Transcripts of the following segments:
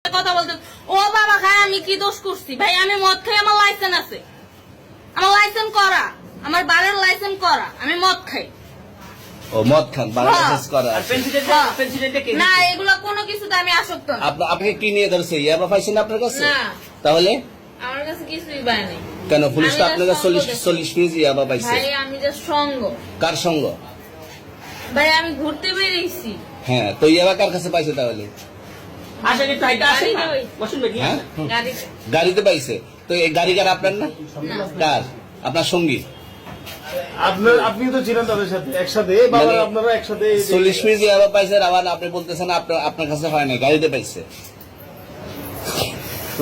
কথা বলতে ও বাবা খায় আমি কি দোষ করছি ভাই? আমি মদ খাই, আমার লাইসেন্স আছে, আমার লাইসেন্স করা, আমার বারের লাইসেন্স করা, আমি মদ খাই। ও মদ খান, বারের লাইসেন্স করা। না এগুলো কোনো কিছুতে আমি আসক্ত না। আপনাকে কি নিয়ে ধরছে? ইয়াবা পাইছেন আপনার কাছে? না তাহলে আমার কাছে কিছুই পাই নাই। কেন পুলিশ তো আপনার কাছে 40 পিস ইয়াবা পাইছে? ভাই আমি যে সঙ্গ। কার সঙ্গ? ভাই আমি ঘুরতে বেরিয়েছি। হ্যাঁ, তো ইয়াবা কার কাছে পাইছে তাহলে? গাড়িতে পাইছে। তো এই গাড়ি কার? আপনার না? কার? আপনার সঙ্গী? আপনি তো ছিলেন তাদের সাথে একসাথে, আপনারা একসাথে 40 পিস ইয়াবা পাইছে, আবার আপনি বলতেছেন আপনার কাছে হয় না, গাড়িতে পাইছে।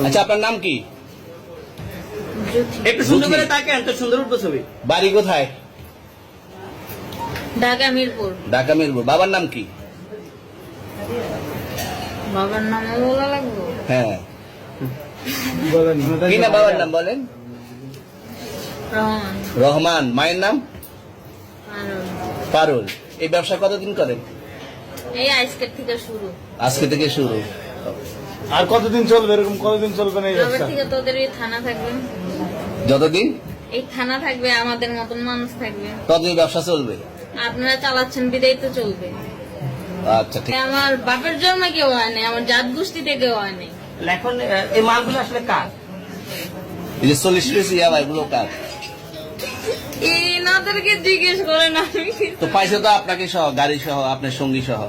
আচ্ছা, আপনার নাম কি? একটু সুন্দর করে তাকে এত সুন্দর উঠবো ছবি। বাড়ি কোথায়? ঢাকা মিরপুর। ঢাকা মিরপুর। বাবার নাম কি? বাবার নাম বলা লাগবে? হ্যাঁ, বলেন কি না বাবার নাম বলেন? রহমান। রহমান। মায়ের নাম? পারুল। এই ব্যবসা কতদিন করেন? এই আজকের থেকে শুরু। আজকে থেকে শুরু। আর কতদিন চলবে? এরকম কতদিন চলবে না এই এবার ব্যবসা? থেকে তোদের এই থানা থাকবে, যতদিন এই থানা থাকবে, আমাদের মতন মানুষ থাকবে। ততদিন ব্যবসা চলবে। আপনারা চালাচ্ছেন বিদায় তো চলবে। আচ্ছা, ঠিক। আমার বাপের জন্ম কেউ হয় নাই, আমার জাত গোষ্ঠীতে কেউ হয় নাই। এখন এই মালগুলো আসলে কার? এই যে 40 পিস ইয়াবা, এগুলো কার? এনাদেরকে জিজ্ঞেস করেন। আমি তো পাইছে তো আপনাকে সহ, গাড়ি সহ, আপনার সঙ্গী সহ।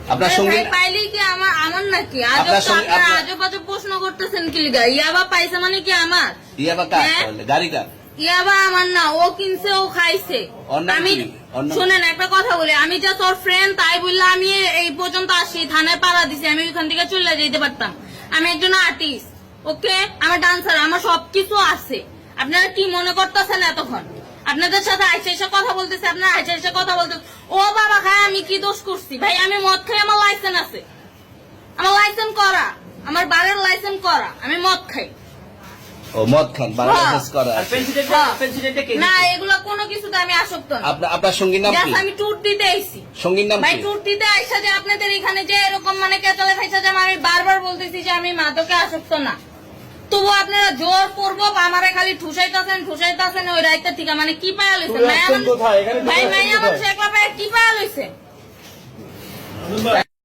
আপনার সঙ্গী পাইলেই কি আমার নাকি? আপনার সঙ্গে- আপনারা আপনার- আজব আজব প্রশ্ন করতেছেন কি লিগা? ইয়াবা পাইছে মানে কি আমার? ইয়াবা কার হ্যাঁ? তাহলে? গাড়ি কার? ইয়াবা আমার না, ও কিনছে, ও খাইছে। ওর নাম আমি কি? ওর নাম- শুনেন একটা কথা বলি, আমি যা তোর ফ্রেন্ড তাই বললে আমি এই পর্যন্ত আসি, থানায় পাড়া দিছি, আমি ওইখান থেকে চলে যেতে পারতাম। আমি একজন আর্টিস্ট, ওকে, আমার ডান্সার, আমার সবকিছু আছে। আপনারা কি মনে করতেছেন এতক্ষণ? আপনাদের সাথে আইসা এসে কথা বলতেছে, আপনারা আইসা এসে কথা বলতে ও বাবা খায় আমি কি দোষ করছি ভাই? আমি মদ খাই, আমার লাইসেন্স আছে, আমার লাইসেন্স করা, আমার বারের লাইসেন্স করা, আমি মদ খাই। ও মদ খান, বারের লাইসেন্স করা। আর পেন্সিলটা কে? না এগুলো কোনো কিছুতে আমি আসক্ত না। আপনার সঙ্গীর নাম কি? Just আমি ট্যুর দিতে আইছি। সঙ্গীর নাম ভাই কি? ট্যুর দিতে আইসা যে আপনাদের এখানে যে এরকম মানে কেচালে খাইছে, যে আমি বারবার বলতেছি যে আমি মাদকে আসক্ত না, তবু আপনারা জোর করবো আমারে খালি ঠুসাইতেছেন ওই রাইতে থেকে। মানে কি পায়া লইছে? কোথায়? এখানে ভাই মাইয়া মানুষ একলা পায়ে কি পায়া লইছে?